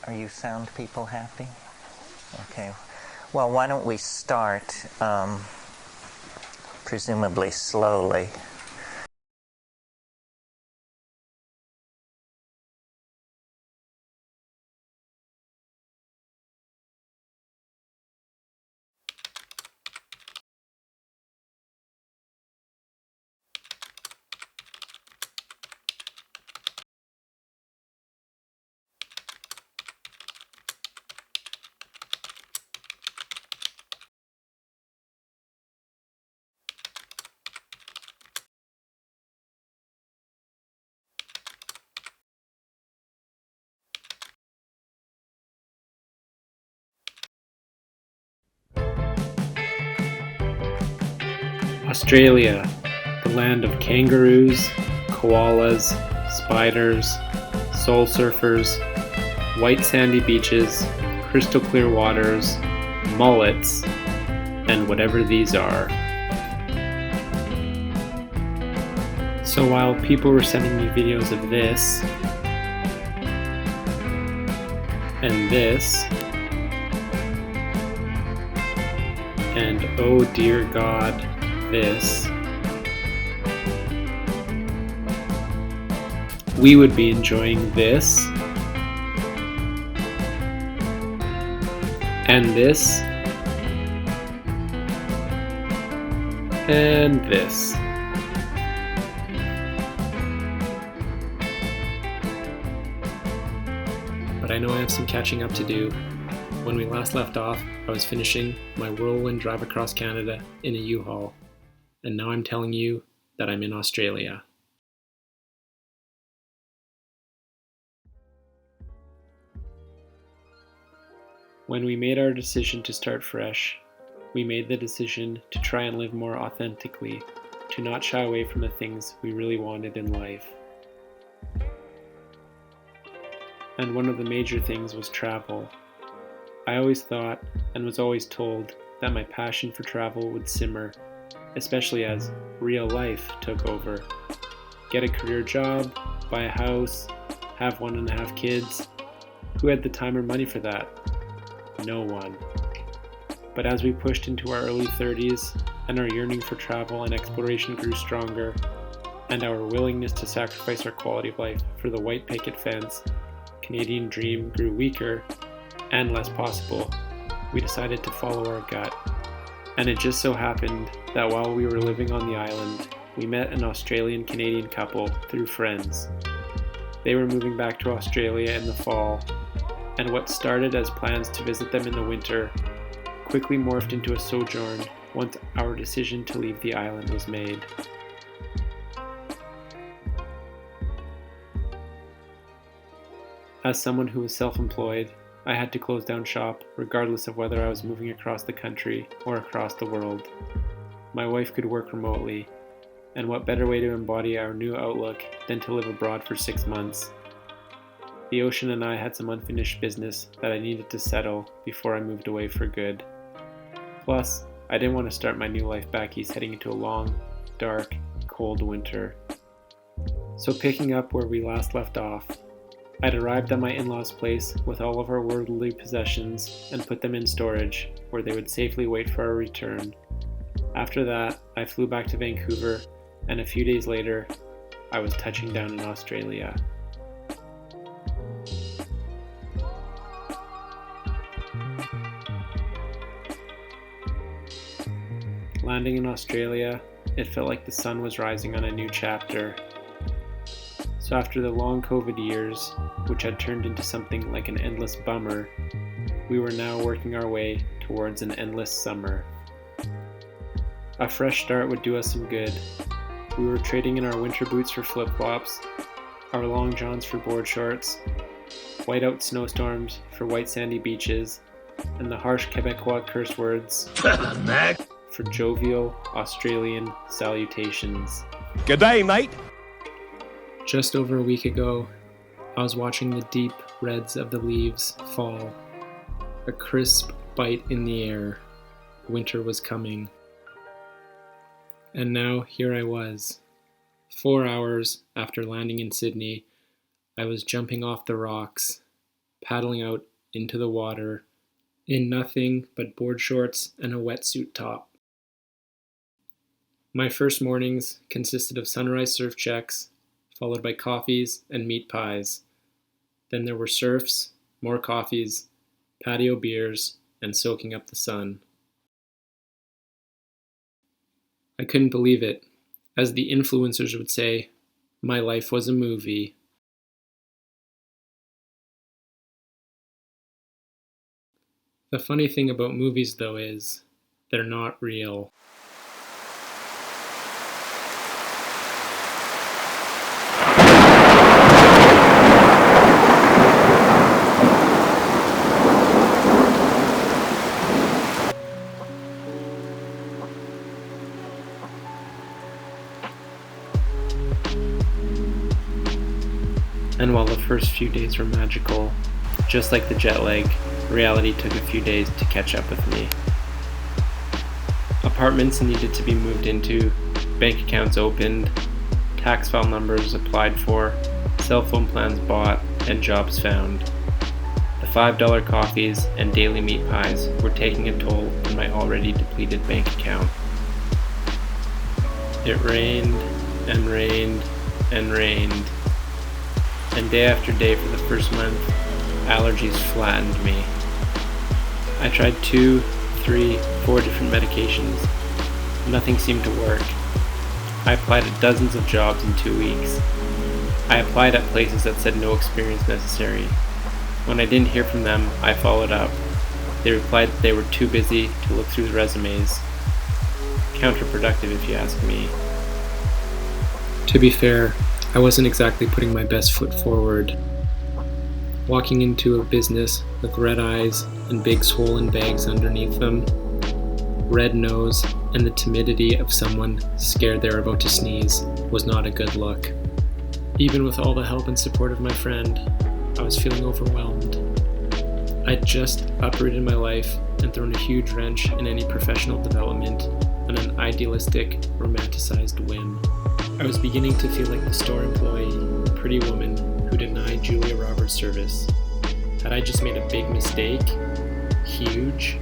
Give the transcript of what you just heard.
Are you sound people happy? Okay. Well, why don't we start, presumably slowly. Australia, the land of kangaroos, koalas, spiders, soul surfers, white sandy beaches, crystal clear waters, mullets, and whatever these are. So while people were sending me videos of this, and this, and oh dear God, this, we would be enjoying this, and this, and this. But I know I have some catching up to do. When we last left off, I was finishing my whirlwind drive across Canada in a U-Haul. And now I'm telling you that I'm in Australia. When we made our decision to start fresh, we made the decision to try and live more authentically, to not shy away from the things we really wanted in life. And one of the major things was travel. I always thought, and was always told, that my passion for travel would simmer, especially as real life took over. Get a career job, buy a house, have 1.5 kids. Who had the time or money for that? No one. But as we pushed into our early 30s and our yearning for travel and exploration grew stronger, and our willingness to sacrifice our quality of life for the white picket fence, Canadian dream grew weaker and less possible, we decided to follow our gut. And it just so happened that while we were living on the island, we met an Australian-Canadian couple through friends. They were moving back to Australia in the fall, and what started as plans to visit them in the winter quickly morphed into a sojourn once our decision to leave the island was made. As someone who was self-employed, I had to close down shop regardless of whether I was moving across the country or across the world. My wife could work remotely, and what better way to embody our new outlook than to live abroad for 6 months? The ocean and I had some unfinished business that I needed to settle before I moved away for good. Plus, I didn't want to start my new life back east heading into a long, dark, cold winter. So picking up where we last left off, I'd arrived at my in-laws' place with all of our worldly possessions and put them in storage, where they would safely wait for our return. After that, I flew back to Vancouver, and a few days later, I was touching down in Australia. Landing in Australia, it felt like the sun was rising on a new chapter. So after the long COVID years, which had turned into something like an endless bummer, we were now working our way towards an endless summer. A fresh start would do us some good. We were trading in our winter boots for flip-flops, our long johns for board shorts, whiteout snowstorms for white sandy beaches, and the harsh Quebecois curse words for jovial Australian salutations. G'day, mate! Just over a week ago, I was watching the deep reds of the leaves fall. A crisp bite in the air. Winter was coming. And now here I was. 4 hours after landing in Sydney, I was jumping off the rocks, paddling out into the water in nothing but board shorts and a wetsuit top. My first mornings consisted of sunrise surf checks, followed by coffees and meat pies. Then there were surfs, more coffees, patio beers, and soaking up the sun. I couldn't believe it. As the influencers would say, my life was a movie. The funny thing about movies, though, is they're not real. And while the first few days were magical, just like the jet lag, reality took a few days to catch up with me. Apartments needed to be moved into, bank accounts opened, tax file numbers applied for, cell phone plans bought, and jobs found. The $5 coffees and daily meat pies were taking a toll on my already depleted bank account. It rained and rained and rained. And day after day for the first month, allergies flattened me. I tried 2, 3, 4 different medications. Nothing seemed to work. I applied at dozens of jobs in 2 weeks. I applied at places that said no experience necessary. When I didn't hear from them, I followed up. They replied that they were too busy to look through the resumes. Counterproductive, if you ask me. To be fair, I wasn't exactly putting my best foot forward. Walking into a business with red eyes and big swollen bags underneath them, red nose, and the timidity of someone scared they're about to sneeze was not a good look. Even with all the help and support of my friend, I was feeling overwhelmed. I'd just uprooted my life and thrown a huge wrench in any professional development on an idealistic, romanticized whim. I was beginning to feel like the store employee, the pretty woman who denied Julia Roberts service. Had I just made a big mistake? Huge?